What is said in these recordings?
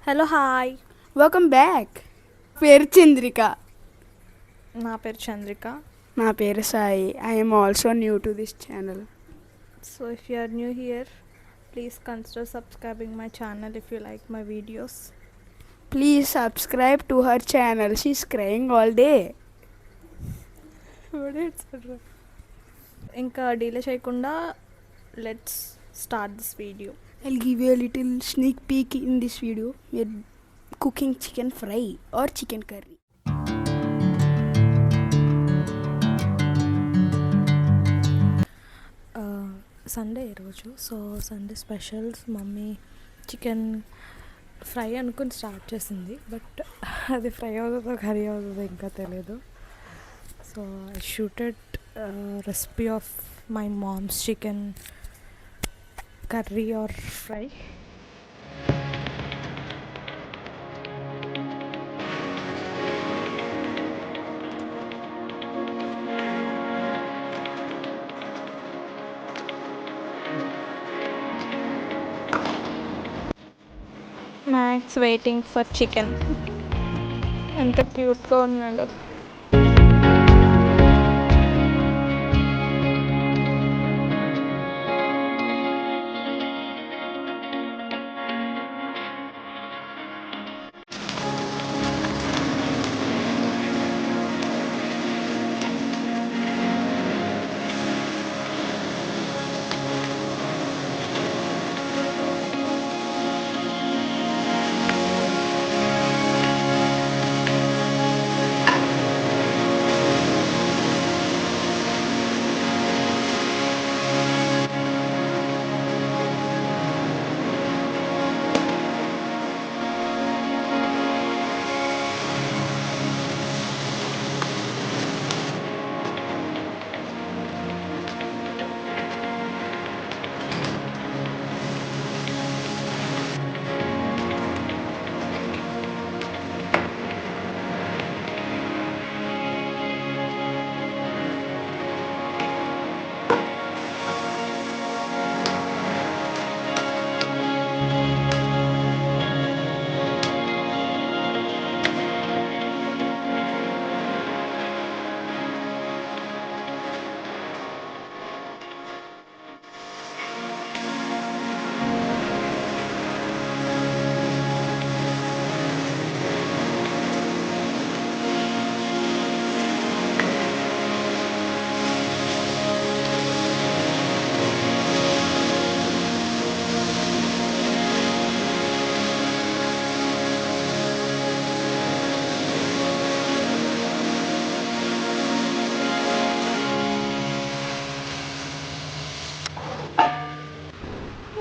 Hello hi. Welcome back. పేరు చంద్రిక. నా పేరు చంద్రిక. నా పేరు Sai. I'm also new to this channel. So if you are new here, please consider subscribing my channel if you like my videos. Please subscribe to her channel. She is crying all day. ఇంకా delay చేయకుండా let's start this video. I'll give you a little sneak peek in this video. We're cooking chicken fry or chicken curry. Sunday ఈరోజు. So Sunday specials mummy chicken fry అనుకుని start చేసింది, but అది fry అవుతుందో curry అవుతుందో ఇంకా తెలియదు. So I shooted recipe of my mom's chicken curry or fry. Max waiting for chicken. ఎంత క్యూట్గా ఉన్నాడు.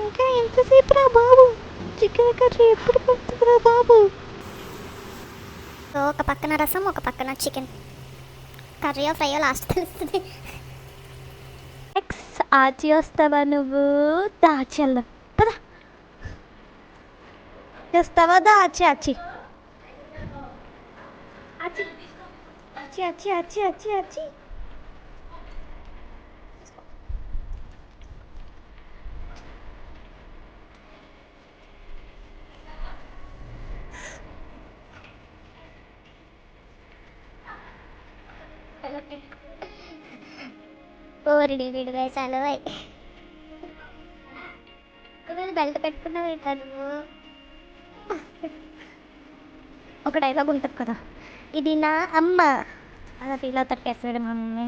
ఇంకా ఎంతసేపు రా బాబు, చికెన్ కర్రీ ఎప్పుడు పడుతుందిరా బాబు. సో ఒక పక్కన రసం, ఒక పక్కన చికెన్ కర్రీయో ఫ్రైయో లాస్ట్ తెలుస్తుంది. ఎక్స్ ఆచి వస్తావా నువ్వు? దాచెల్లు పదా వస్తావా? దాచి ఆచి ఆచి ఆచి ఆచి ఆచి ఆచి ఆచి ఓరిడి వీడు వేసాలు బెల్ట్ పెట్టుకున్నావు ఏంటా నువ్వు? ఒక డైలాగ్ ఉంటుంది కదా, ఇది నా అమ్మ అలా ఫీల్ అవుతాడు కేసరి మమ్మీ.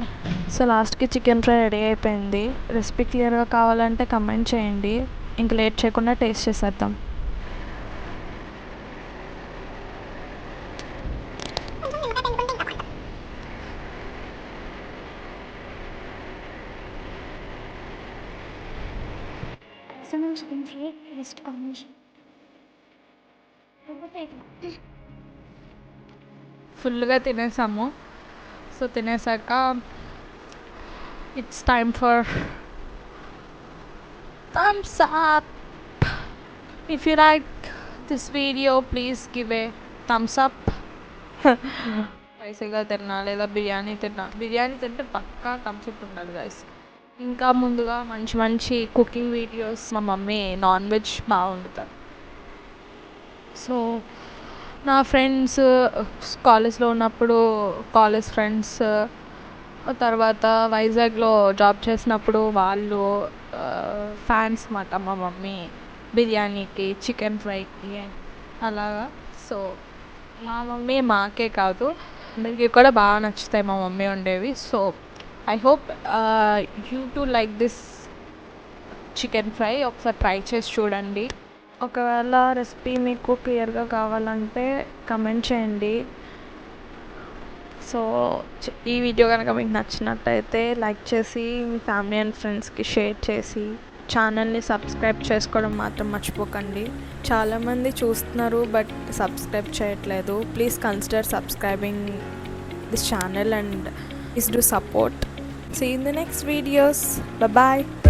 సో లాస్ట్కి చికెన్ ఫ్రై రెడీ అయిపోయింది. రెసిపీ క్లియర్గా కావాలంటే కమెంట్ చేయండి. ఇంక లేట్ చేయకుండా టేస్ట్ చేసేద్దాం. Chicken fry best combination. ఫుల్గా తినేసాము. సో తినేసాక it's time for thumbs up. If you like this video please give a thumbs up. స్పైసీగా తిన్నా లేదా బిర్యానీ తింటే పక్కా థమ్స్ అప్ ఉండాలి గైస్. ఇంకా ముందుగా మంచి కుకింగ్ వీడియోస్ మా మమ్మీ నాన్ వెజ్ బాగా వండుతారు. సో నా ఫ్రెండ్స్ కాలేజ్లో ఉన్నప్పుడు కాలేజ్ ఫ్రెండ్స్, తర్వాత వైజాగ్లో జాబ్ చేసినప్పుడు వాళ్ళు ఫ్యాన్స్ మాట మా మమ్మీ బిర్యానీకి, చికెన్ ఫ్రైకి అలాగా. సో మా మమ్మీ మాకే కాదు అందరికీ కూడా బాగా నచ్చుతాయి మా మమ్మీ వండేవి. So I hope you too like this chicken fry. ఒకసారి ట్రై చేసి చూడండి. ఒకవేళ రెసిపీ మీకు క్లియర్గా కావాలంటే కమెంట్ చేయండి. సో ఈ వీడియో కనుక మీకు నచ్చినట్టయితే లైక్ చేసి మీ ఫ్యామిలీ అండ్ ఫ్రెండ్స్కి షేర్ చేసి ఛానల్ని సబ్స్క్రైబ్ చేసుకోవడం మాత్రం మర్చిపోకండి. చాలామంది చూస్తున్నారు బట్ సబ్స్క్రైబ్ చేయట్లేదు. Please consider subscribing this channel and please do support. See you in the next videos. Bye bye.